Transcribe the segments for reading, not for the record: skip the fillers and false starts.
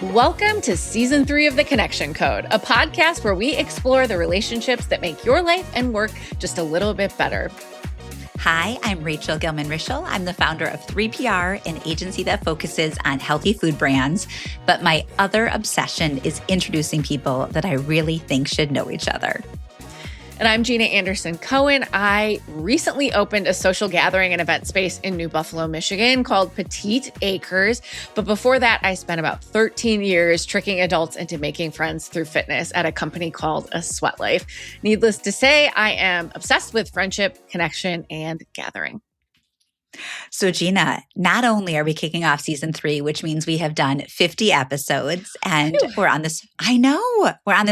Welcome to Season 3 of The Connection Code, a podcast where we explore the relationships that make your life and work just a little bit better. Hi, I'm Rachel Gilman-Rischel. I'm the founder of 3PR, an agency that focuses on healthy food brands. But my other obsession is introducing people that I really think should know each other. And I'm Jeana Anderson-Cohen. I recently opened a social gathering and event space in New Buffalo, Michigan called Petite Acres. But before that, I spent about 13 years tricking adults into making friends through fitness at a company called A Sweat Life. Needless to say, I am obsessed with friendship, connection, and gathering. So Jeana, not only are we kicking off season 3, which means we have done 50 episodes and we're on this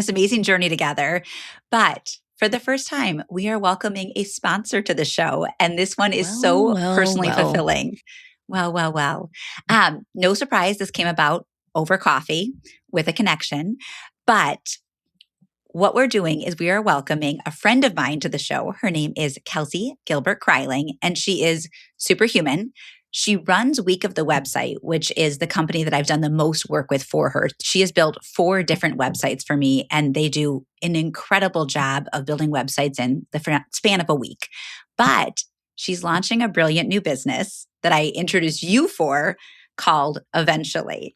amazing journey together, but for the first time, we are welcoming a sponsor to the show, and this one is personally fulfilling. Well. No surprise, this came about over coffee with a connection, but what we're doing is we are welcoming a friend of mine to the show. Her name is Kelsey Gilbert-Kryling, and she is superhuman. She runs Week of the Website, which is the company that I've done the most work with for her. She has built 4 different websites for me, and they do an incredible job of building websites in the span of a week. But she's launching a brilliant new business that I introduced you for called Eventually.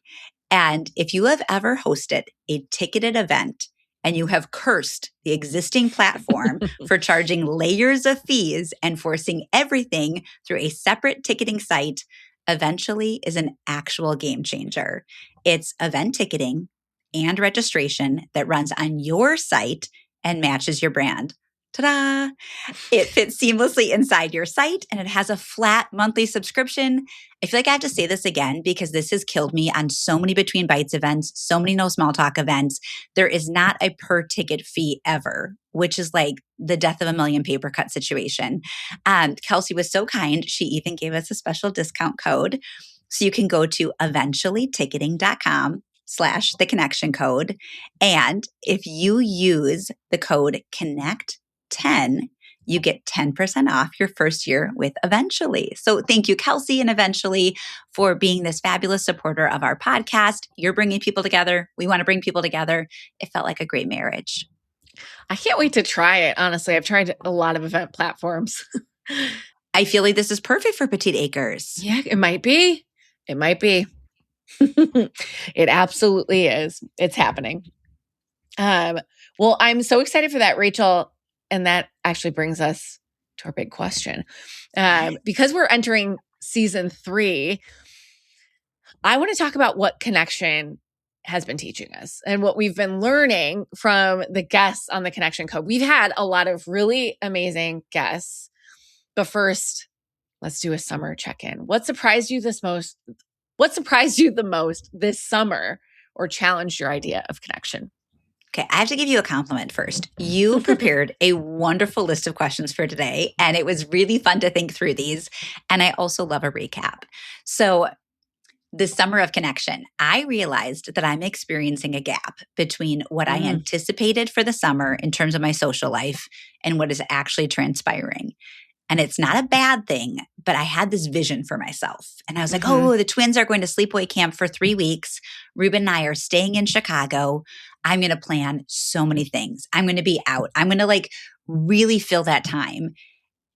And if you have ever hosted a ticketed event and you have cursed the existing platform for charging layers of fees and forcing everything through a separate ticketing site, Eventually is an actual game changer. It's event ticketing and registration that runs on your site and matches your brand. Ta-da! It fits seamlessly inside your site and it has a flat monthly subscription. I feel like I have to say this again because this has killed me on so many Between Bites events, so many No Small Talk events. There is not a per ticket fee ever, which is like the death of a million paper cut situation. Kelsey was so kind. She even gave us a special discount code. So you can go to eventuallyticketing.com/the connection code. And if you use the code CONNECT10, you get 10% off your first year with Eventually. So thank you, Kelsey and Eventually, for being this fabulous supporter of our podcast. You're bringing people together. We want to bring people together. It felt like a great marriage. I can't wait to try it. Honestly, I've tried a lot of event platforms. I feel like this is perfect for Petite Acres. Yeah, it might be. It might be. It absolutely is. It's happening. Well, I'm so excited for that, Rachel. And that actually brings us to our big question. Because we're entering season 3, I want to talk about what connection has been teaching us and what we've been learning from the guests on the Connection Code. We've had a lot of really amazing guests. But first, let's do a summer check-in. What surprised you the most this summer or challenged your idea of connection? Okay, I have to give you a compliment first. You prepared a wonderful list of questions for today, and it was really fun to think through these. And I also love a recap. So this summer of connection, I realized that I'm experiencing a gap between what I anticipated for the summer in terms of my social life and what is actually transpiring. And it's not a bad thing, but I had this vision for myself. And I was like, oh, the twins are going to sleepaway camp for 3 weeks. Ruben and I are staying in Chicago. I'm going to plan so many things. I'm going to be out. I'm going to really fill that time.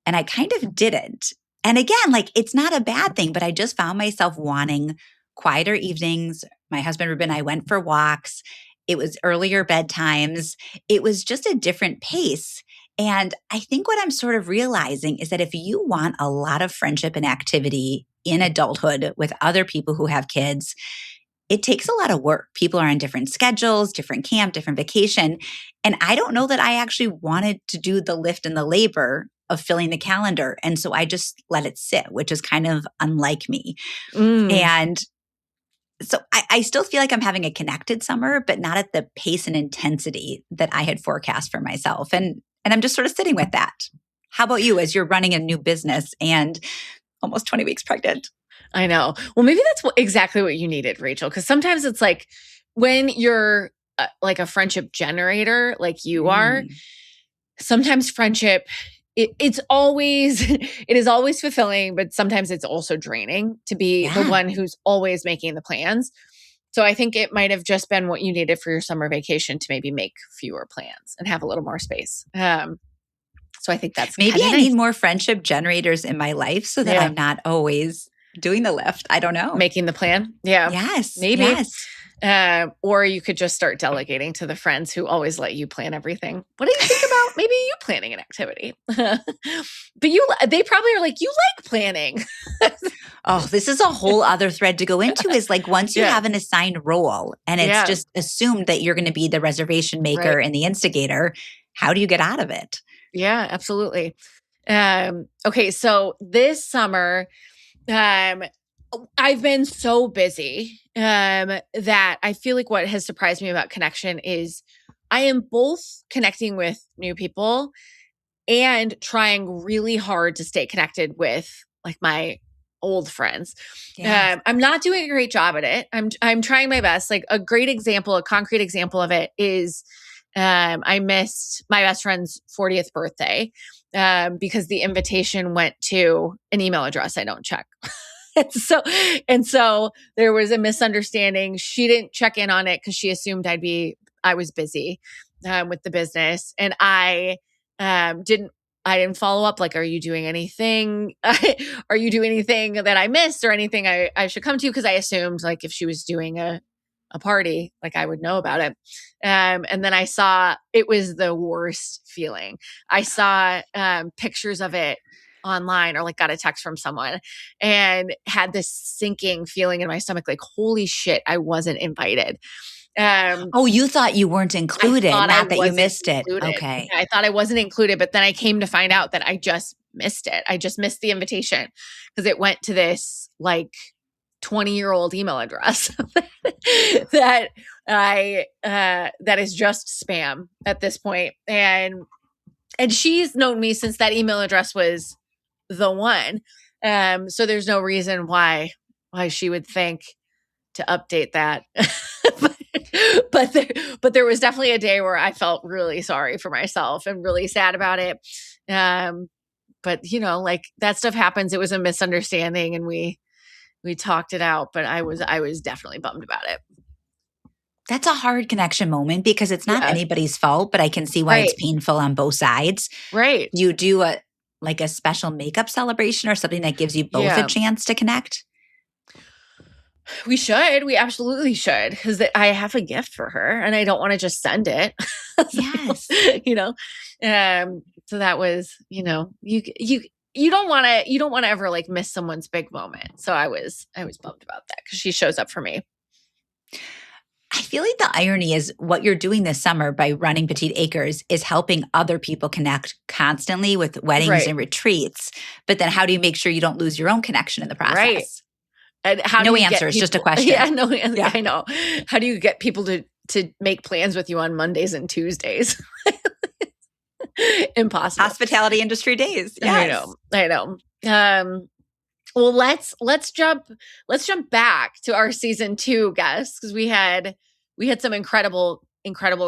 And I kind of didn't. And again, it's not a bad thing, but I just found myself wanting quieter evenings. My husband, Ruben, and I went for walks. It was earlier bedtimes. It was just a different pace. And I think what I'm sort of realizing is that if you want a lot of friendship and activity in adulthood with other people who have kids, it takes a lot of work. People are on different schedules, different camp, different vacation. And I don't know that I actually wanted to do the lift and the labor of filling the calendar. And so I just let it sit, which is kind of unlike me. And so I still feel like I'm having a connected summer, but not at the pace and intensity that I had forecast for myself. And I'm just sort of sitting with that. How about you as you're running a new business and almost 20 weeks pregnant? I know. Well, maybe that's exactly what you needed, Rachel, because sometimes it's like when you're like a friendship generator like you are, sometimes friendship, it is always fulfilling, but sometimes it's also draining to be the one who's always making the plans. So I think it might have just been what you needed for your summer vacation to maybe make fewer plans and have a little more space. So I think that's Maybe kind of I nice. need more friendship generators in my life so that Yeah. I'm not always doing the lift. I don't know. Making the plan. Yeah. Yes. Maybe. Yes. Or you could just start delegating to the friends who always let you plan everything. What do you think about maybe you planning an activity? But they probably are like, you like planning. Oh, this is a whole other thread to go into is like once you Yeah. have an assigned role and it's Yeah. just assumed that you're going to be the reservation maker Right. and the instigator, how do you get out of it? Yeah, absolutely. Okay, so this summer, I've been so busy that I feel like what has surprised me about connection is I am both connecting with new people and trying really hard to stay connected with like my old friends. Yes. I'm not doing a great job at it. I'm trying my best. Like a great example, a concrete example of it is I missed my best friend's 40th birthday because the invitation went to an email address I don't check. and so there was a misunderstanding. She didn't check in on it because she assumed I was busy with the business, and I didn't follow up. Like, are you doing anything? Are you doing anything that I missed or anything I should come to? Because I assumed like if she was doing a party, like I would know about it. And then I saw it was the worst feeling. I saw pictures of it online or like got a text from someone and had this sinking feeling in my stomach, like, holy shit, I wasn't invited. Oh, you thought you weren't I included, thought I not that you wasn't missed it. included. Okay. Yeah, I thought I wasn't included, but then I came to find out that I just missed it. I just missed the invitation because it went to this like 20-year-old email address that that is just spam at this point. And she's known me since that email address was the one. So there's no reason why she would think to update that. but there was definitely a day where I felt really sorry for myself and really sad about it. But like that stuff happens. It was a misunderstanding and we talked it out, but I was definitely bummed about it. That's a hard connection moment because it's not Yeah. anybody's fault, but I can see why it's Right. painful on both sides. Right. You do a special makeup celebration or something that gives you both a Yeah. chance to connect? We should. We absolutely should, because I have a gift for her and I don't want to just send it. Yes. So that was, you don't want to ever like miss someone's big moment. So I was bummed about that because she shows up for me. I feel like the irony is what you're doing this summer by running Petite Acres is helping other people connect constantly with weddings Right. and retreats. But then how do you make sure you don't lose your own connection in the process? Right. And how No do you answer. get It's just a people- question. Yeah, no answer. Yeah. I know. How do you get people to make plans with you on Mondays and Tuesdays? Impossible. Hospitality industry days. Yes. I know. Well, let's jump back to our season 2 guests, because we had some incredible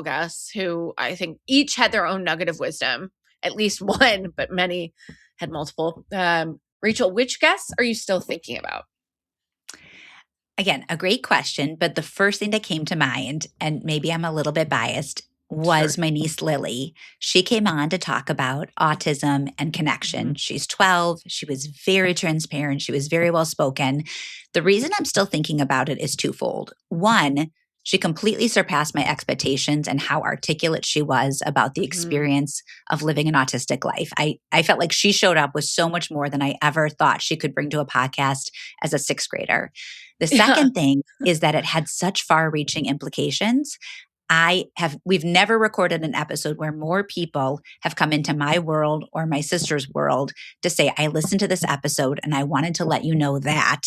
guests who I think each had their own nugget of wisdom, at least one, but many had multiple. Rachel, which guests are you still thinking about? Again, a great question, but the first thing that came to mind, and maybe I'm a little bit biased, was Sure. my niece Lily. She came on to talk about autism and connection. Mm-hmm. She's 12. She was very transparent. She was very well spoken. The reason I'm still thinking about it is twofold. One, she completely surpassed my expectations and how articulate she was about the experience of living an autistic life. I felt like she showed up with so much more than I ever thought she could bring to a podcast as a 6th grader. The second thing is that it had such far-reaching implications. We've never recorded an episode where more people have come into my world or my sister's world to say, I listened to this episode and I wanted to let you know that.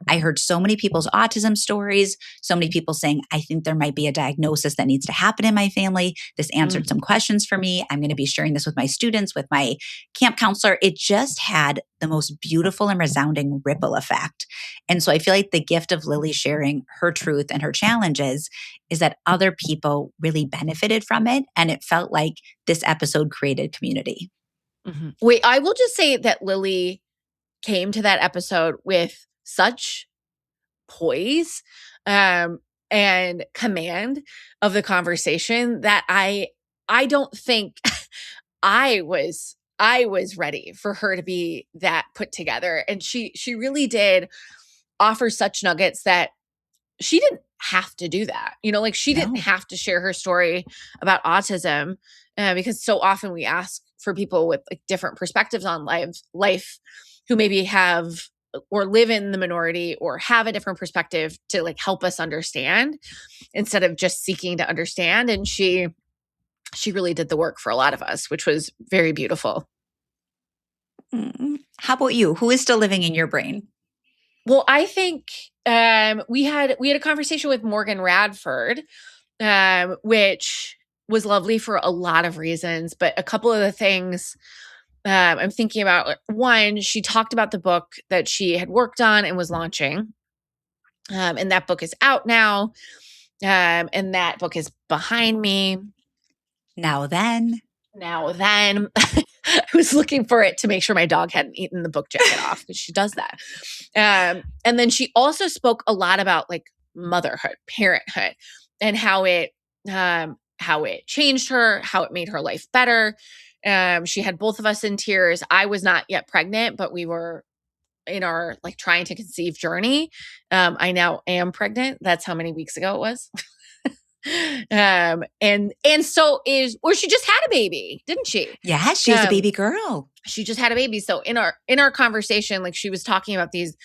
I heard so many people's autism stories, so many people saying, I think there might be a diagnosis that needs to happen in my family. This answered some questions for me. I'm going to be sharing this with my students, with my camp counselor. It just had the most beautiful and resounding ripple effect. And so I feel like the gift of Lily sharing her truth and her challenges is that other people really benefited from it. And it felt like this episode created community. Mm-hmm. Wait, I will just say that Lily came to that episode with such poise and and command of the conversation that I don't think I was ready for her to be that put together. And she really did offer such nuggets that she didn't have to do that. Like she didn't have to share her story about autism because so often we ask for people with like different perspectives on life who maybe have or live in the minority or have a different perspective to like help us understand instead of just seeking to understand. And she really did the work for a lot of us, which was very beautiful. How about you? Who is still living in your brain? Well, I think we had a conversation with Morgan Radford, which was lovely for a lot of reasons. But a couple of the things I'm thinking about, one, she talked about the book that she had worked on and was launching. And that book is out now. And that book is behind me. Now then. I was looking for it to make sure my dog hadn't eaten the book jacket off because she does that. And then she also spoke a lot about like motherhood, parenthood, and how it changed her, how it made her life better. She had both of us in tears. I was not yet pregnant, but we were in our like trying to conceive journey. I now am pregnant. That's how many weeks ago it was. And so she just had a baby, didn't she? Yeah, she's a baby girl. She just had a baby. So in our conversation, like she was talking about these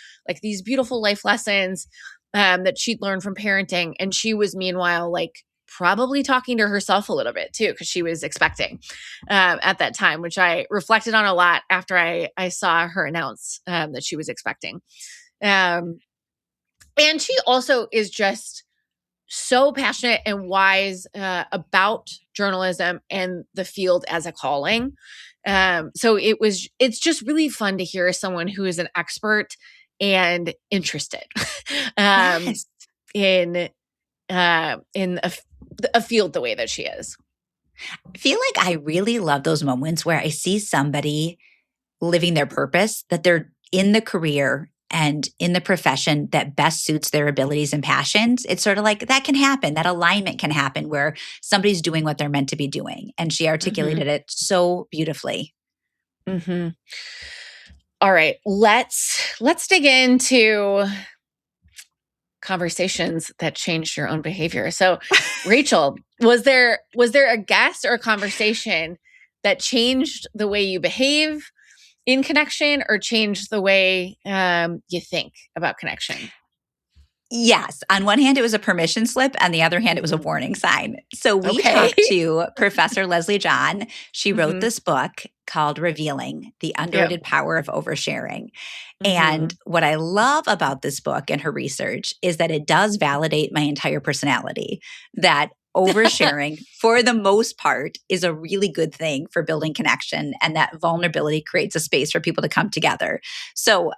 beautiful life lessons that she'd learned from parenting. And she was meanwhile like probably talking to herself a little bit too, because she was expecting at that time, which I reflected on a lot after I saw her announce that she was expecting. And she also is just so passionate and wise about journalism and the field as a calling. So it's just really fun to hear someone who is an expert and interested Yes. in a field the way that she is. I feel like I really love those moments where I see somebody living their purpose, that they're in the career and in the profession that best suits their abilities and passions. It's sort of like that can happen. That alignment can happen where somebody's doing what they're meant to be doing. And she articulated it so beautifully. Mm-hmm. All right, let's dig into conversations that changed your own behavior. So, Rachel, was there a guest or a conversation that changed the way you behave in connection or changed the way you think about connection? Yes. On one hand, it was a permission slip. On the other hand, it was a warning sign. So we talked to Professor Leslie John. She wrote this book called Revealing: The Underrated Power of Oversharing. And what I love about this book and her research is that it does validate my entire personality, that oversharing, for the most part, is a really good thing for building connection, and that vulnerability creates a space for people to come together. So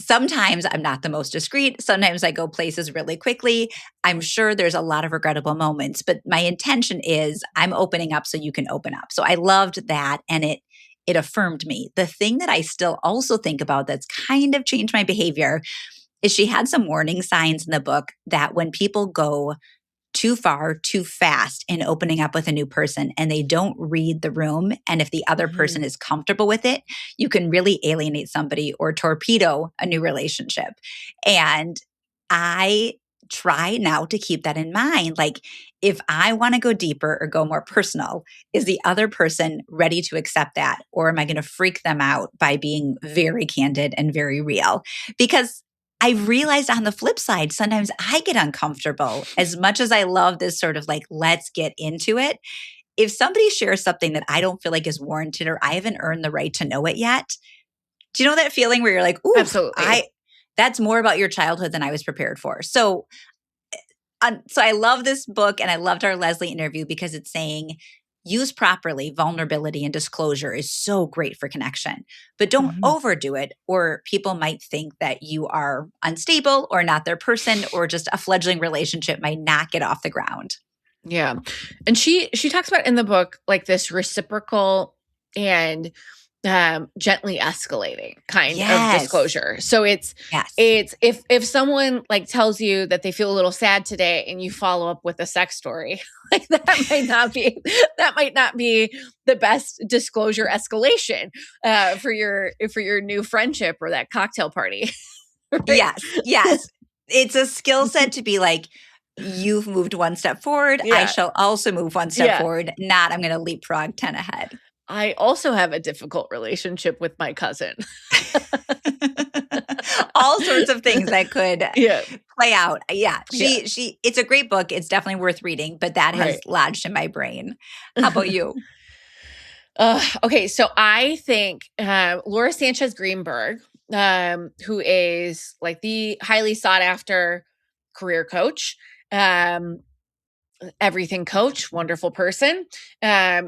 sometimes I'm not the most discreet. Sometimes I go places really quickly. I'm sure there's a lot of regrettable moments, but my intention is I'm opening up so you can open up. So I loved that, and it affirmed me. The thing that I still also think about that's kind of changed my behavior is she had some warning signs in the book that when people go too far, too fast in opening up with a new person and they don't read the room, and if the other person is comfortable with it, you can really alienate somebody or torpedo a new relationship. And I try now to keep that in mind. Like, if I want to go deeper or go more personal, is the other person ready to accept that? Or am I going to freak them out by being very candid and very real? Because I've realized on the flip side, sometimes I get uncomfortable. As much as I love this sort of like, let's get into it, if somebody shares something that I don't feel like is warranted or I haven't earned the right to know it yet, do you know that feeling where you're like, ooh, absolutely. That's more about your childhood than I was prepared for. So I love this book, and I loved our Leslie interview because it's saying, used properly, vulnerability and disclosure is so great for connection, but don't overdo it, or people might think that you are unstable or not their person, or just a fledgling relationship might not get off the ground. Yeah. And she talks about in the book, like this reciprocal and gently escalating kind of Yes. disclosure. So it's Yes. if someone like tells you that they feel a little sad today and you follow up with a sex story, like that might not be the best disclosure escalation for your new friendship or that cocktail party. Right? Yes. Yes. It's a skill set to be like, you've moved one step forward. I Yeah. shall also move one step Yeah. forward. Not, I'm going to leapfrog 10 ahead. I also have a difficult relationship with my cousin. All sorts of things that could Yeah. play out. Yeah. Yeah. It's a great book. It's definitely worth reading, but that has Right. lodged in my brain. How about you? Okay, so I think Laura Sanchez Greenberg, who is like the highly sought after career coach, everything coach, wonderful person.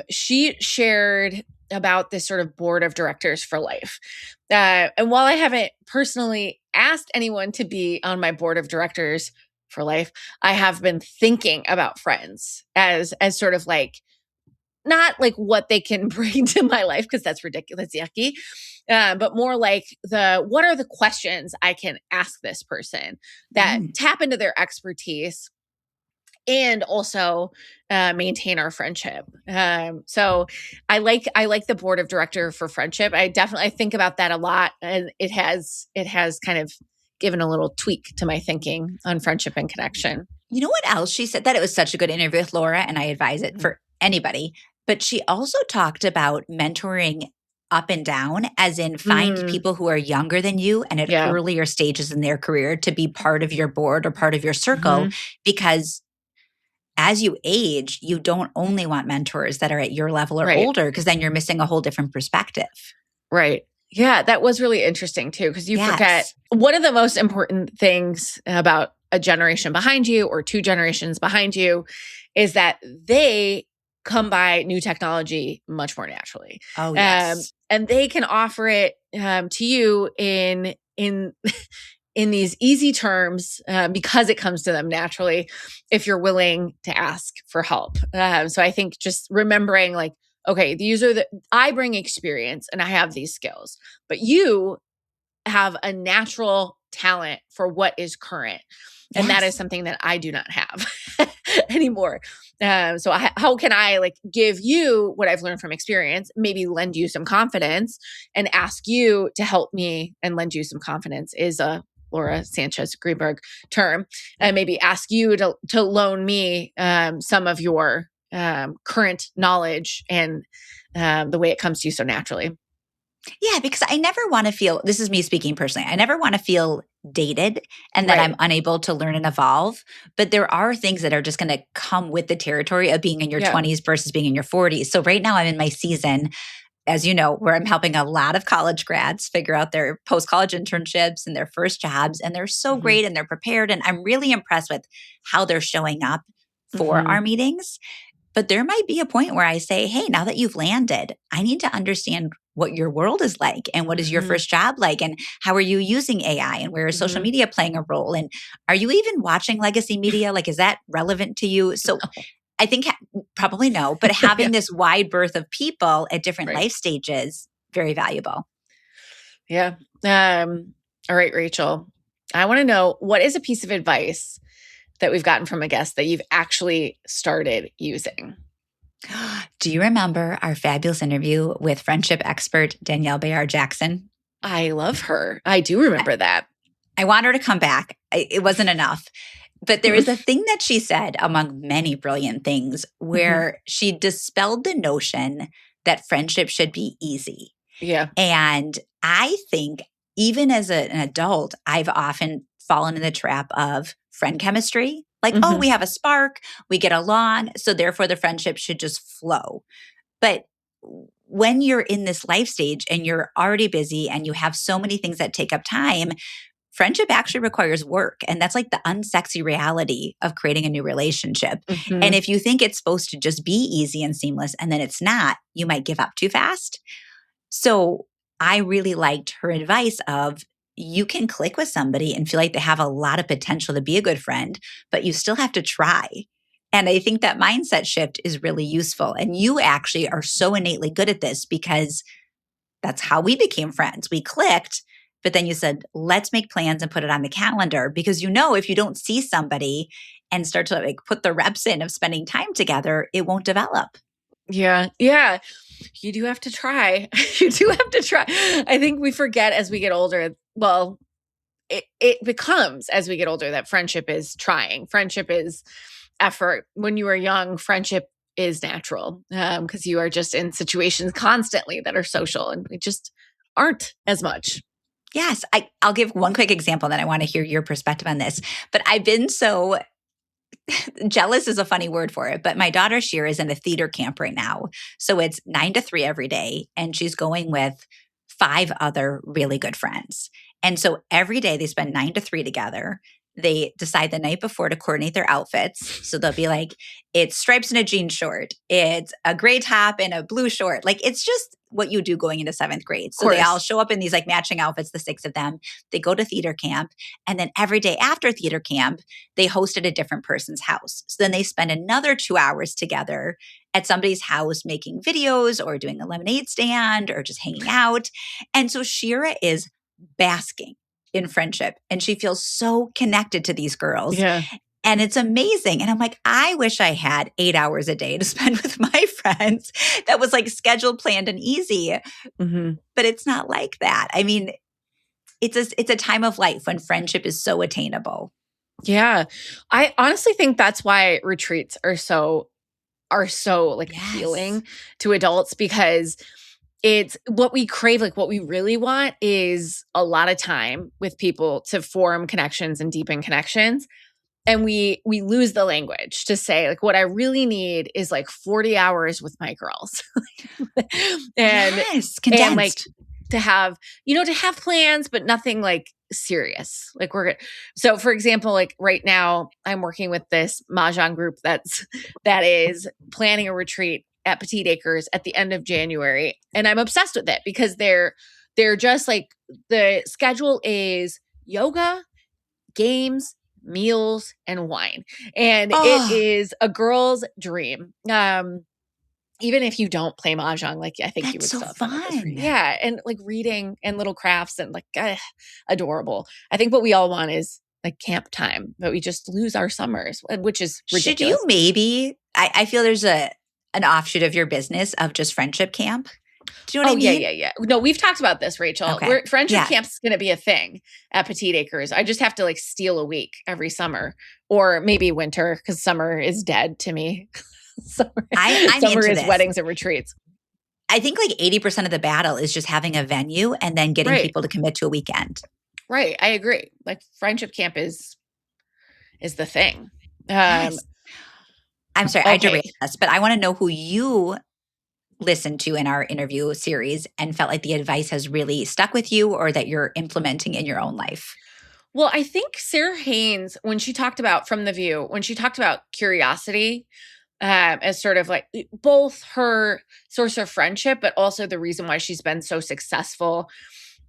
She shared about this sort of board of directors for life. And while I haven't personally asked anyone to be on my board of directors for life, I have been thinking about friends as sort of like, not like what they can bring to my life, because that's ridiculous, yucky, but more like what are the questions I can ask this person that tap into their expertise and also maintain our friendship. So I like the board of director for friendship. I think about that a lot, and it has kind of given a little tweak to my thinking on friendship and connection. You know what else she said? That it was such a good interview with Laura, and I advise it for anybody. But she also talked about mentoring up and down, as in find people who are younger than you and at earlier stages in their career to be part of your board or part of your circle, because as you age, you don't only want mentors that are at your level or older, because then you're missing a whole different perspective. Right. Yeah, that was really interesting too, because you forget one of the most important things about a generation behind you or two generations behind you is that they come by new technology much more naturally. Oh, yes. And they can offer it to you in these easy terms because it comes to them naturally if you're willing to ask for help. So I think just remembering like, okay, I bring experience and I have these skills, but you have a natural talent for what is current. And that is something that I do not have anymore. So how can I like give you what I've learned from experience, maybe lend you some confidence, and ask you to help me and lend you some confidence is a Laura Sanchez Greenberg term, and maybe ask you to loan me some of your current knowledge and the way it comes to you so naturally. Yeah, because I never want to feel, this is me speaking personally, I never want to feel dated and that I'm unable to learn and evolve. But there are things that are just going to come with the territory of being in your 20s versus being in your 40s. So right now I'm in my season, as you know, where I'm helping a lot of college grads figure out their post-college internships and their first jobs. And they're so great and they're prepared. And I'm really impressed with how they're showing up for our meetings. But there might be a point where I say, hey, now that you've landed, I need to understand what your world is like and what is your first job like and how are you using AI and where is social media playing a role? And are you even watching legacy media? Like, is that relevant to you? So I think probably no, but having this wide berth of people at different life stages, very valuable. Yeah. All right, Rachel, I want to know, what is a piece of advice that we've gotten from a guest that you've actually started using? Do you remember our fabulous interview with friendship expert Danielle Bayard Jackson? I love her. I do remember that. I want her to come back. It wasn't enough. But there is a thing that she said, among many brilliant things, where she dispelled the notion that friendship should be easy. Yeah. And I think even as an adult, I've often fallen in the trap of friend chemistry. Like, oh, we have a spark, we get along, so therefore the friendship should just flow. But when you're in this life stage and you're already busy and you have so many things that take up time, friendship actually requires work. And that's like the unsexy reality of creating a new relationship. And if you think it's supposed to just be easy and seamless and then it's not, you might give up too fast. So I really liked her advice of, you can click with somebody and feel like they have a lot of potential to be a good friend, but you still have to try. And I think that mindset shift is really useful. And you actually are so innately good at this because that's how we became friends. We clicked, but then you said, let's make plans and put it on the calendar because if you don't see somebody and start to like put the reps in of spending time together, it won't develop. Yeah. Yeah. You do have to try. You do have to try. I think we forget as we get older. Well, it becomes as we get older that friendship is trying. Friendship is effort. When you are young, friendship is natural because you are just in situations constantly that are social and we just aren't as much. Yes. I'll give one quick example, then I want to hear your perspective on this. But I've been so jealous is a funny word for it, but my daughter Shira is in a theater camp right now. So it's 9 to 3 every day, and she's going with 5 other really good friends. And so every day they spend 9 to 3 together. They decide the night before to coordinate their outfits. So they'll be like, it's stripes and a jean short. It's a gray top and a blue short. Like it's just what you do going into 7th grade. So they all show up in these like matching outfits, the 6 of them. They go to theater camp. And then every day after theater camp, they host at a different person's house. So then they spend another 2 hours together at somebody's house making videos or doing a lemonade stand or just hanging out. And so Shira is basking in friendship and she feels so connected to these girls. Yeah. And it's amazing. And I'm like, I wish I had 8 hours a day to spend with my friends that was like scheduled, planned, and easy. Mm-hmm. But it's not like that. I mean, it's a time of life when friendship is so attainable. Yeah. I honestly think that's why retreats are so like appealing to adults because it's what we crave. Like what we really want is a lot of time with people to form connections and deepen connections. And we lose the language to say like, what I really need is like 40 hours with my girls and condensed. And like to have plans, but nothing like serious. Like so for example, like right now I'm working with this Mahjong group that is planning a retreat at Petite Acres at the end of January. And I'm obsessed with it because they're just like the schedule is yoga, games, meals, and wine. And it is a girl's dream. Even if you don't play Mahjong, like I think you would so still fun. Yeah. And like reading and little crafts and like adorable. I think what we all want is like camp time, but we just lose our summers, which is ridiculous. Should you maybe, I feel there's an offshoot of your business of just friendship camp. Do you know what I mean? Yeah. No, we've talked about this, Rachel. Okay. Friendship camp's going to be a thing at Petite Acres. I just have to like steal a week every summer or maybe winter because summer is dead to me. Summer is this. Weddings and retreats. I think like 80% of the battle is just having a venue and then getting people to commit to a weekend. Right. I agree. Like friendship camp is the thing. Yes. I'm sorry, I derailed us, but I want to know who you listened to in our interview series and felt like the advice has really stuck with you or that you're implementing in your own life. Well, I think Sara Haines, when she talked about From the View, when she talked about curiosity as sort of like both her source of friendship, but also the reason why she's been so successful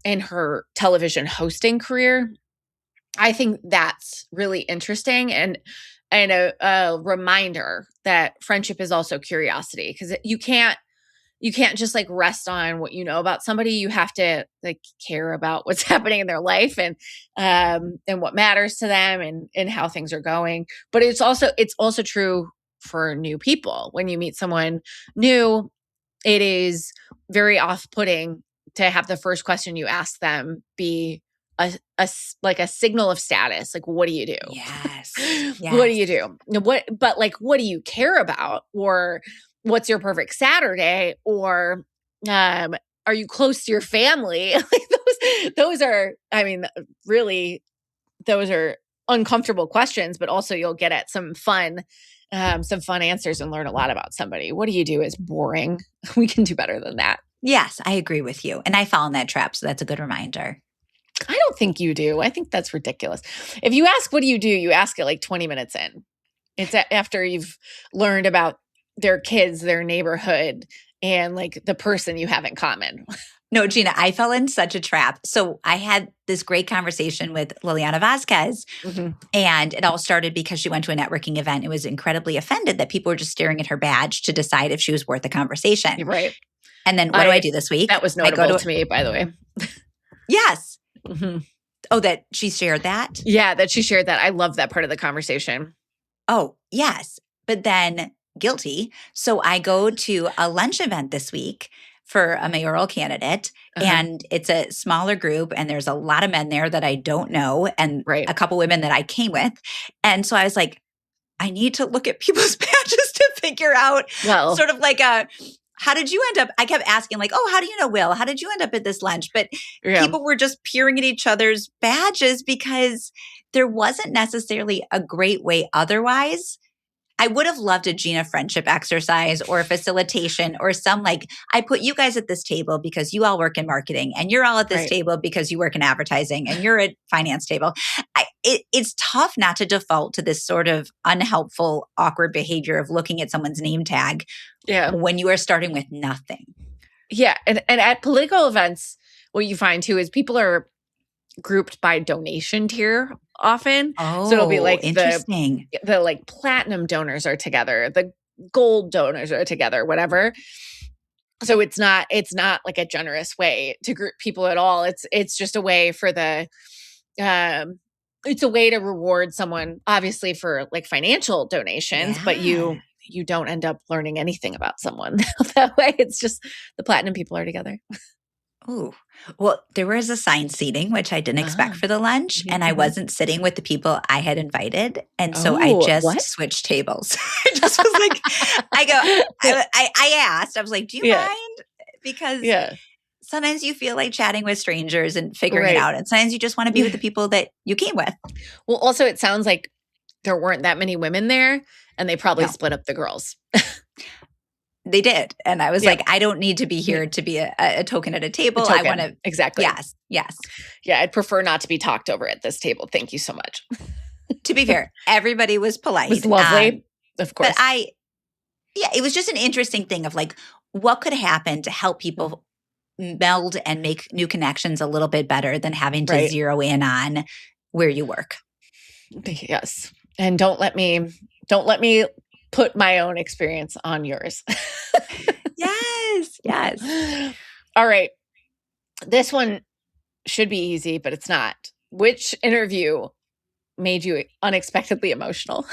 in her television hosting career, I think that's really interesting and a reminder that friendship is also curiosity because you can't just like rest on what you know about somebody. You have to like care about what's happening in their life and what matters to them and how things are going. But it's also true for new people. When you meet someone new, it is very off-putting to have the first question you ask them be a signal of status. Like, what do you do? Yes. What do you do? What do you care about? Or what's your perfect Saturday? Or are you close to your family? Like those are, I mean, really, those are uncomfortable questions, but also you'll get at some fun answers and learn a lot about somebody. What do you do is boring. We can do better than that. Yes, I agree with you. And I fall in that trap. So that's a good reminder. I don't think you do. I think that's ridiculous. If you ask, what do, you ask it like 20 minutes in. It's after you've learned about their kids, their neighborhood, and like the person you have in common. No, Jeana, I fell in such a trap. So I had this great conversation with Liliana Vazquez, and it all started because she went to a networking event and was incredibly offended that people were just staring at her badge to decide if she was worth the conversation. Right. And then what do I do this week? That was I notable to me, by the way. Yes. Mm-hmm. Oh, that she shared that? Yeah, that she shared that. I love that part of the conversation. Oh, yes. But then guilty. So I go to a lunch event this week for a mayoral candidate, and it's a smaller group, and there's a lot of men there that I don't know, and a couple women that I came with. And so I was like, I need to look at people's badges to figure out sort of like how did you end up? I kept asking like, oh, how do you know Will? How did you end up at this lunch? But people were just peering at each other's badges because there wasn't necessarily a great way otherwise. I would have loved a Jeana friendship exercise or a facilitation or some like, I put you guys at this table because you all work in marketing, and you're all at this table because you work in advertising, and you're at finance table. It's tough not to default to this sort of unhelpful, awkward behavior of looking at someone's name tag when you are starting with nothing. Yeah. And at political events, what you find too is people are grouped by donation tier often. Oh, so it'll be like interesting. The like platinum donors are together, the gold donors are together, whatever. So it's not like a generous way to group people at all. It's just a way for it's a way to reward someone, obviously, for like financial donations, but you don't end up learning anything about someone that way. It's just the platinum people are together. Oh, well, there was assigned seating, which I didn't expect for the lunch. And I wasn't sitting with the people I had invited. And so I just switched tables. I just was like, I asked, I was like, do you mind? Because sometimes you feel like chatting with strangers and figuring it out. And sometimes you just want to be with the people that you came with. Well, also, it sounds like there weren't that many women there, and they probably split up the girls. They did. And I was like, I don't need to be here to be a token at a table. I want to. Exactly. Yes. Yeah. I'd prefer not to be talked over at this table. Thank you so much. To be fair, everybody was polite. It was lovely. Of course. But it was just an interesting thing of like, what could happen to help people meld and make new connections a little bit better than having to zero in on where you work. Yes. And don't let me put my own experience on yours. Yes. All right. This one should be easy, but it's not. Which interview made you unexpectedly emotional?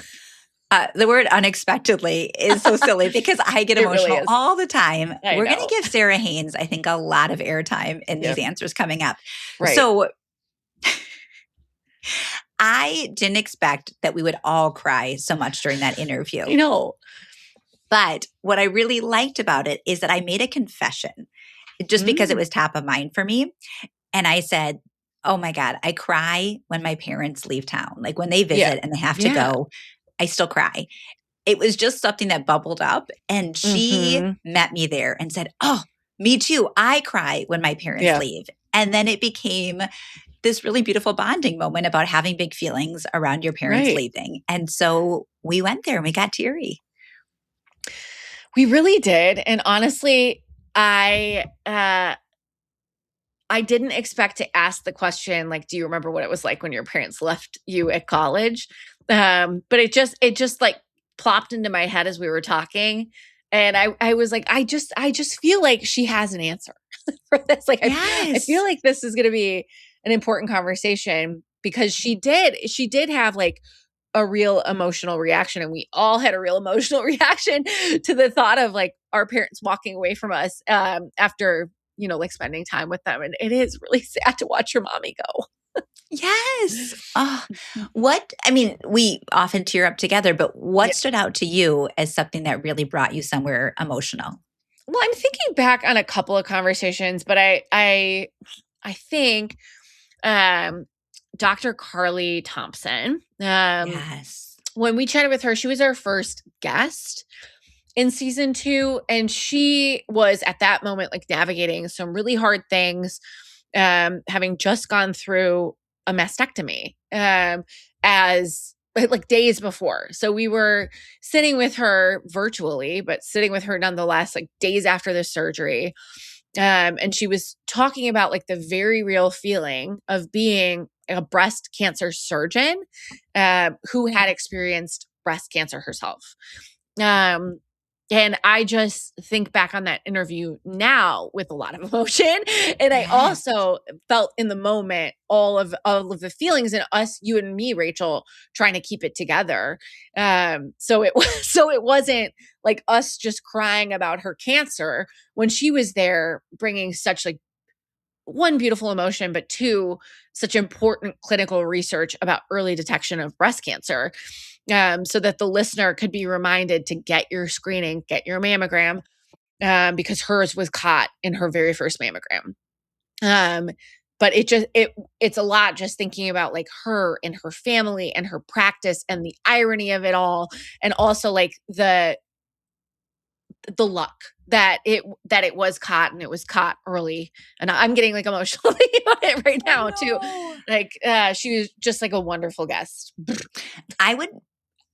The word unexpectedly is so silly because I get emotional really all the time. We're know. going to give Sara Haines, I think, a lot of airtime in these answers coming up. Right. So I didn't expect that we would all cry so much during that interview. I know. But what I really liked about it is that I made a confession just because it was top of mind for me. And I said, oh my God, I cry when my parents leave town. Like when they visit and they have to go, I still cry. It was just something that bubbled up. And she met me there and said, oh, me too. I cry when my parents leave. And then it became this really beautiful bonding moment about having big feelings around your parents leaving. And so we went there and we got teary. We really did. And honestly, I didn't expect to ask the question, like, do you remember what it was like when your parents left you at college? But it just like plopped into my head as we were talking. And I was like, I just feel like she has an answer for this. Like, I feel like this is going to be an important conversation because she did have like a real emotional reaction, and we all had a real emotional reaction to the thought of like our parents walking away from us after, like spending time with them. And it is really sad to watch your mommy go. Yes. We often tear up together, but what stood out to you as something that really brought you somewhere emotional? Well, I'm thinking back on a couple of conversations, but I think Dr. Carly Thompson. Yes. When we chatted with her, she was our first guest in season 2. And she was at that moment, like navigating some really hard things, having just gone through a mastectomy, as like days before. So we were sitting with her virtually, but sitting with her nonetheless, like days after the surgery. And she was talking about like the very real feeling of being a breast cancer surgeon who had experienced breast cancer herself. And I just think back on that interview now with a lot of emotion. And I Yes. also felt in the moment all of the feelings, and us, you and me, Rachel, trying to keep it together. So it wasn't like us just crying about her cancer when she was there bringing such like, one, beautiful emotion, but two, such important clinical research about early detection of breast cancer, so that the listener could be reminded to get your screening, get your mammogram, because hers was caught in her very first mammogram. But it's a lot just thinking about like her and her family and her practice and the irony of it all, and also like the luck that it was caught, and it was caught early. And I'm getting like emotional thinking about it right now too. Like she was just like a wonderful guest.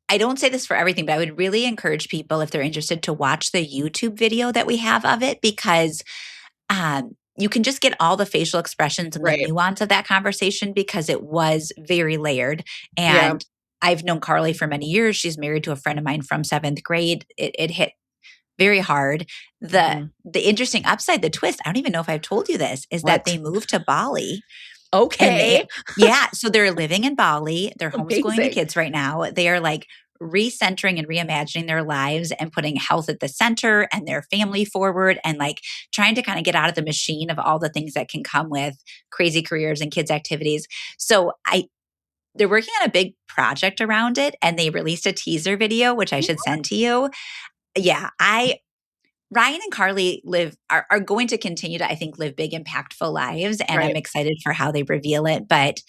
I don't say this for everything, but I would really encourage people, if they're interested, to watch the YouTube video that we have of it, because you can just get all the facial expressions and the Right. nuance of that conversation, because it was very layered. Yeah. And I've known Carly for many years. She's married to a friend of mine from 7th grade. It hit very hard. The interesting upside, the twist, I don't even know if I've told you this, is that What? they moved to Bali. And Okay. so they're living in Bali. They're homeschooling the Amazing. kids right now. They are like recentering and reimagining their lives and putting health at the center and their family forward, and like trying to kind of get out of the machine of all the things that can come with crazy careers and kids' activities. So they're working on a big project around it, and they released a teaser video, which I should send to you. Yeah, Ryan and Carly are going to continue to, I think, live big, impactful lives. And Right. I'm excited for how they reveal it. But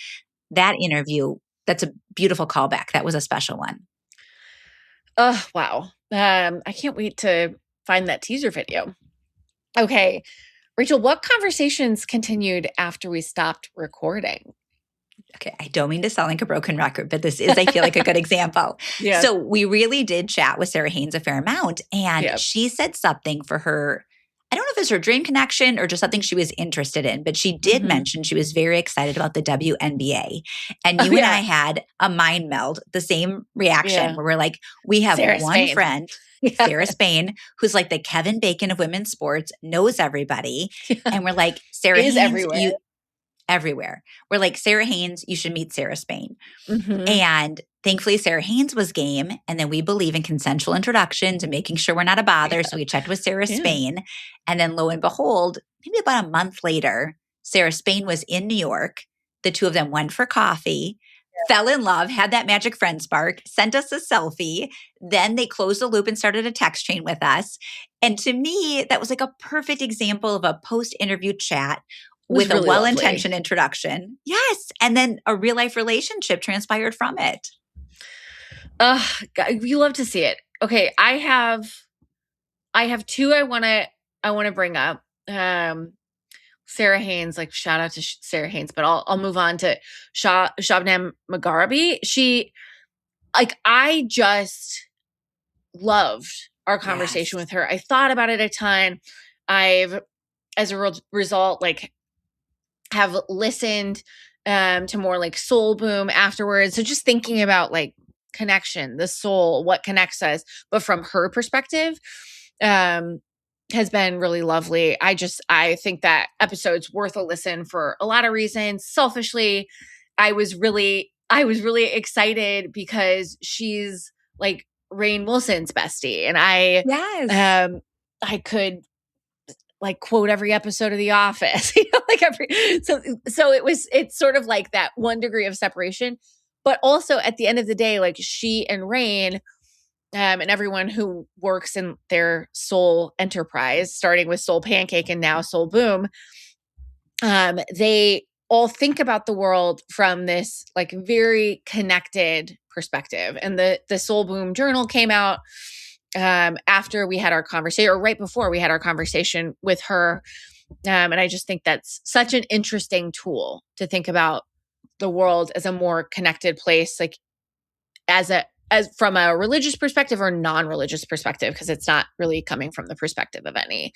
that interview, that's a beautiful callback. That was a special one. Oh, wow. I can't wait to find that teaser video. Okay. Rachel, what conversations continued after we stopped recording? Okay, I don't mean to sound like a broken record, but this is, I feel like, a good example. Yeah. So we really did chat with Sara Haines a fair amount, and Yeah. she said something for her. I don't know if it's her dream connection or just something she was interested in, but she did mention she was very excited about the WNBA. And you and I had a mind meld, the same reaction, where we're like, we have Sarah one Spain. friend, Sarah Spain, who's like the Kevin Bacon of women's sports, knows everybody. And we're like, Sara Is Haines, everywhere. everywhere. We're like, Sara Haines, you should meet Sarah Spain. Mhm. And thankfully, Sara Haines was game. And then we believe in consensual introductions and making sure we're not a bother. So we checked with Sarah Spain. And then lo and behold, maybe about a month later, Sarah Spain was in New York. The two of them went for coffee, fell in love, had that magic friend spark, sent us a selfie. Then they closed the loop and started a text chain with us. And to me, that was like a perfect example of a post-interview chat with really a well-intentioned introduction. Yes. And then a real life relationship transpired from it. You love to see it. Okay. I have two I want to bring up. Sara Haines, like shout out to Sara Haines, but I'll move on to Shabnam Mugharabi. She, like, I just loved our conversation with her. I thought about it a ton. I've, as a result, like, have listened to more like Soul Boom afterwards. So just thinking about like connection, the soul, what connects us, but from her perspective, has been really lovely. I think that episode's worth a listen for a lot of reasons. Selfishly, I was really excited because she's like Rainn Wilson's bestie, and I could like quote every episode of The Office, like so it's sort of like that one degree of separation, but also at the end of the day, like she and Rainn, and everyone who works in their soul enterprise, starting with Soul Pancake and now Soul Boom, they all think about the world from this like very connected perspective. And the Soul Boom journal came out after we had our conversation, or right before we had our conversation with her. And I just think that's such an interesting tool to think about the world as a more connected place, like as from a religious perspective or non-religious perspective, because it's not really coming from the perspective of any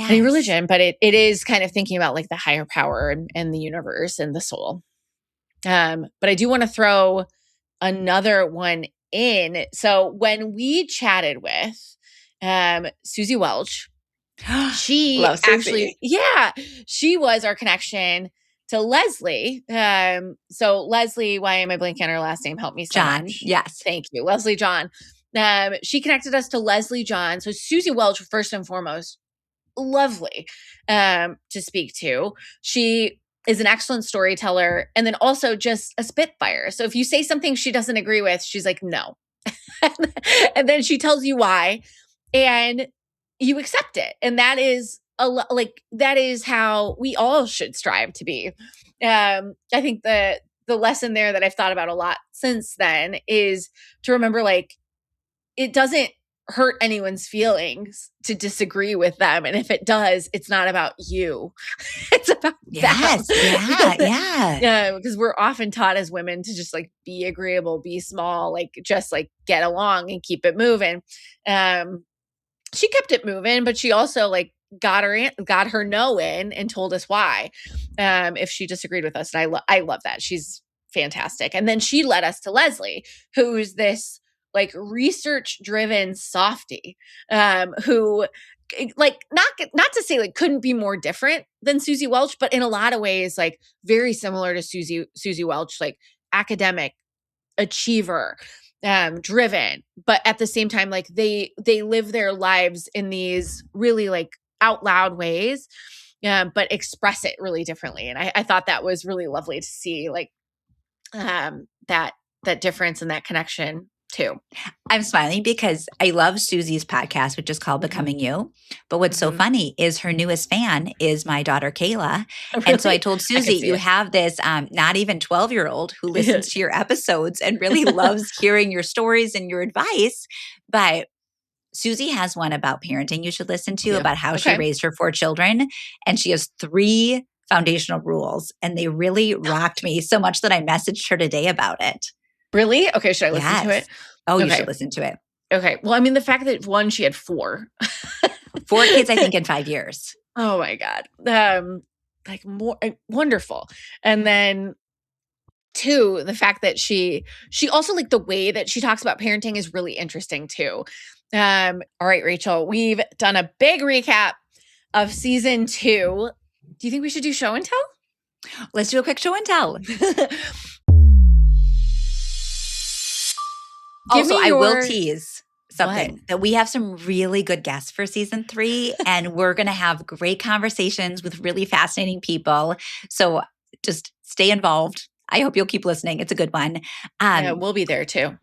religion, but it is kind of thinking about like the higher power and the universe and the soul. But I do want to throw another one in. So when we chatted with Suzy Welch. She Love actually, Suzy. she was our connection to Leslie. So Leslie, why am I blanking on her last name? Help me so John. much. Yes. Thank you. Leslie John. She connected us to Leslie John. So Suzy Welch, first and foremost, lovely to speak to. She is an excellent storyteller and then also just a spitfire. So if you say something she doesn't agree with, she's like, no. And then she tells you why and you accept it. And that is that is how we all should strive to be. I think the lesson there that I've thought about a lot since then is to remember, like, it doesn't hurt anyone's feelings to disagree with them. And if it does, it's not about you. It's about yes. them. Yeah. Because we're often taught as women to just like be agreeable, be small, like just like get along and keep it moving. She kept it moving, but she also like got her no in and told us why if she disagreed with us. And I love that. She's fantastic. And then she led us to Leslie, who's this like research driven softie who like not to say like couldn't be more different than Suzy Welch, but in a lot of ways like very similar to Suzy Welch, like academic, achiever, driven, but at the same time like they live their lives in these really like out loud ways, but express it really differently. And I thought that was really lovely to see, like that difference and that connection too. I'm smiling because I love Suzy's podcast, which is called Becoming You. But what's so funny is her newest fan is my daughter, Kayla. Really? And so I told Suzy, you have this not even 12-year-old who listens to your episodes and really loves hearing your stories and your advice. But Suzy has one about parenting you should listen to, about how she raised her 4 children. And she has 3 foundational rules. And they really rocked me so much that I messaged her today about it. Really? Okay. Should I listen to it? Oh, you should listen to it. Okay. Well, I mean, the fact that one, she had 4. 4 kids, I think, in 5 years. Oh my God. Like more wonderful. And then 2, the fact that she also like the way that she talks about parenting is really interesting too. All right, Rachel, we've done a big recap of season 2. Do you think we should do show and tell? Let's do a quick show and tell. Also, I will tease something that we have some really good guests for season 3, and we're going to have great conversations with really fascinating people. So just stay involved. I hope you'll keep listening. It's a good one. Yeah, we'll be there too.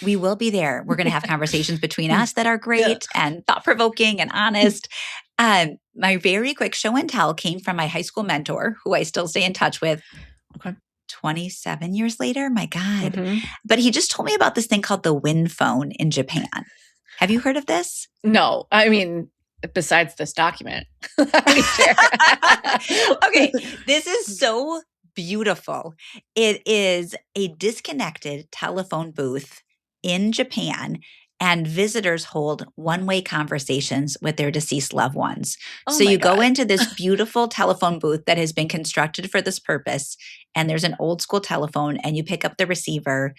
We will be there. We're going to have conversations between us that are great and thought-provoking and honest. My very quick show and tell came from my high school mentor, who I still stay in touch with. 27 years later, my God. But he just told me about this thing called the Win phone in Japan. Have you heard of this? No. I mean, besides this document. Okay. This is so beautiful. It is a disconnected telephone booth in Japan, and visitors hold one-way conversations with their deceased loved ones. So you go into this beautiful telephone booth that has been constructed for this purpose, and there's an old school telephone, and you pick up the receiver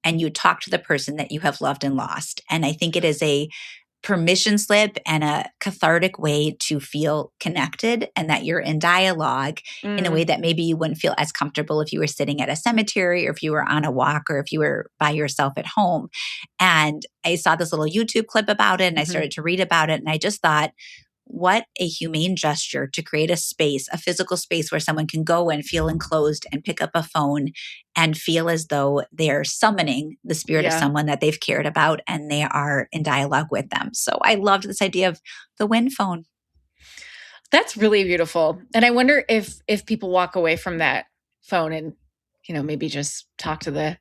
and you talk to the person that you have loved and lost. And I think it is a permission slip and a cathartic way to feel connected and that you're in dialogue in a way that maybe you wouldn't feel as comfortable if you were sitting at a cemetery or if you were on a walk or if you were by yourself at home. And I saw this little YouTube clip about it and I started to read about it, and I just thought, what a humane gesture to create a space, a physical space where someone can go and feel enclosed and pick up a phone and feel as though they're summoning the spirit of someone that they've cared about and they are in dialogue with them. So I loved this idea of the Win phone. That's really beautiful. And I wonder if people walk away from that phone and, you know, maybe just talk to the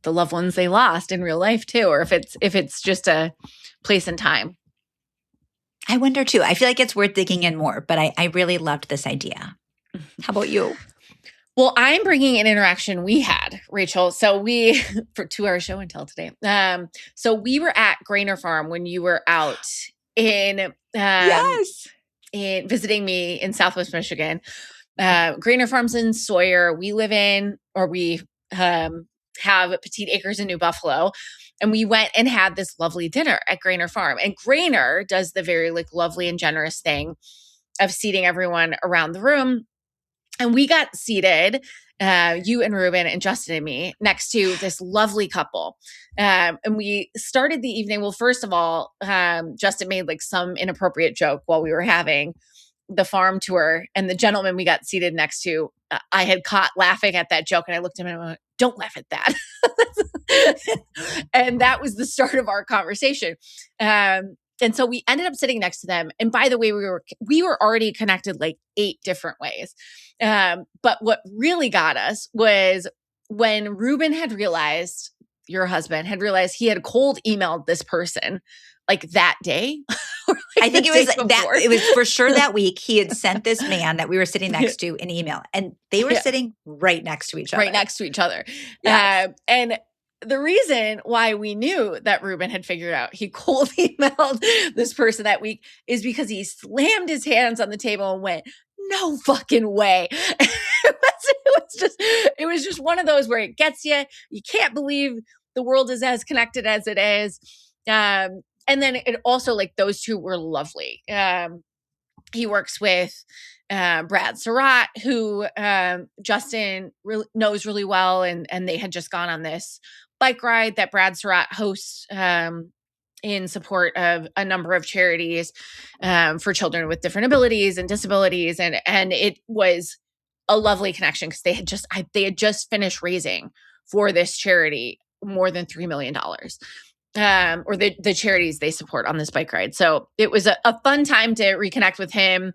loved ones they lost in real life too, or if it's just a place and time. I wonder too. I feel like it's worth digging in more, but I really loved this idea. How about you? Well, I'm bringing an interaction we had, Rachel. So for 2-hour show and tell today. So we were at Grainer Farm when you were out in visiting me in Southwest Michigan. Grainer Farm's in Sawyer. We live in, or we have Petite Acres in New Buffalo. And we went and had this lovely dinner at Grainer Farm. And Grainer does the very like lovely and generous thing of seating everyone around the room. And we got seated, you and Ruben and Justin and me, next to this lovely couple. And we started the evening. Well, first of all, Justin made like some inappropriate joke while we were having the farm tour. And the gentleman we got seated next to, I had caught laughing at that joke. And I looked at him and I went, don't laugh at that. And that was the start of our conversation. And so we ended up sitting next to them. And by the way, we were already connected like 8 different ways. But what really got us was when Ruben had realized, your husband had realized he had cold emailed this person like that day. Like I think it was for sure that week he had sent this man that we were sitting next to an email, and they were sitting right next to each other. Right next to each other. Yes. And the reason why we knew that Ruben had figured out he cold emailed this person that week is because he slammed his hands on the table and went, no fucking way. It was just one of those where it gets you. You can't believe the world is as connected as it is. And then it also, like, those two were lovely. He works with Brad Surratt, who Justin knows really well. And they had just gone on this bike ride that Brad Surratt hosts in support of a number of charities for children with different abilities and disabilities. And it was a lovely connection because they had just finished raising for this charity more than $3 million. Or the charities they support on this bike ride. So it was a fun time to reconnect with him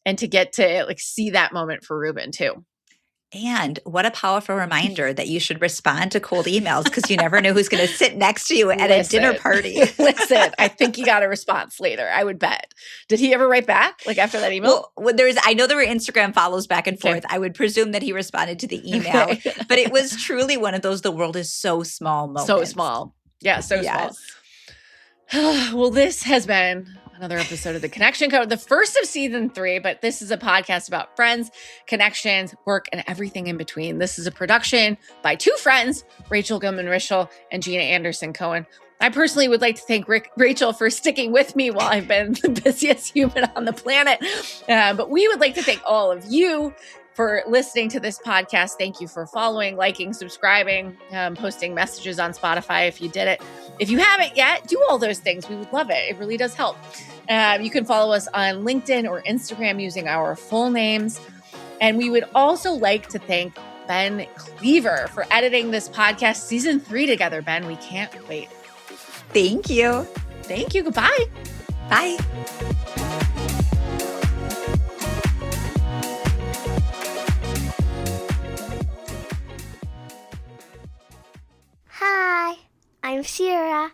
and to get to like see that moment for Ruben too. And what a powerful reminder that you should respond to cold emails because you never know who's going to sit next to you at a dinner party. Listen, I think he got a response later, I would bet. Did he ever write back like after that email? Well, I know there were Instagram follows back and forth. Okay. I would presume that he responded to the email, but it was truly one of those, the world is so small moments. So small. Yeah, so small. Well, this has been another episode of The Connection Code, the first of season 3, but this is a podcast about friends, connections, work, and everything in between. This is a production by 2 friends, Rachel Gilman-Rischel and Jeana Anderson-Cohen. I personally would like to thank Rachel for sticking with me while I've been the busiest human on the planet. But we would like to thank all of you for listening to this podcast. Thank you for following, liking, subscribing, posting messages on Spotify if you did it. If you haven't yet, do all those things. We would love it. It really does help. You can follow us on LinkedIn or Instagram using our full names. And we would also like to thank Ben Cleaver for editing this podcast season 3 together. Ben, we can't wait. Thank you. Thank you. Goodbye. Bye. Hi, I'm Sara.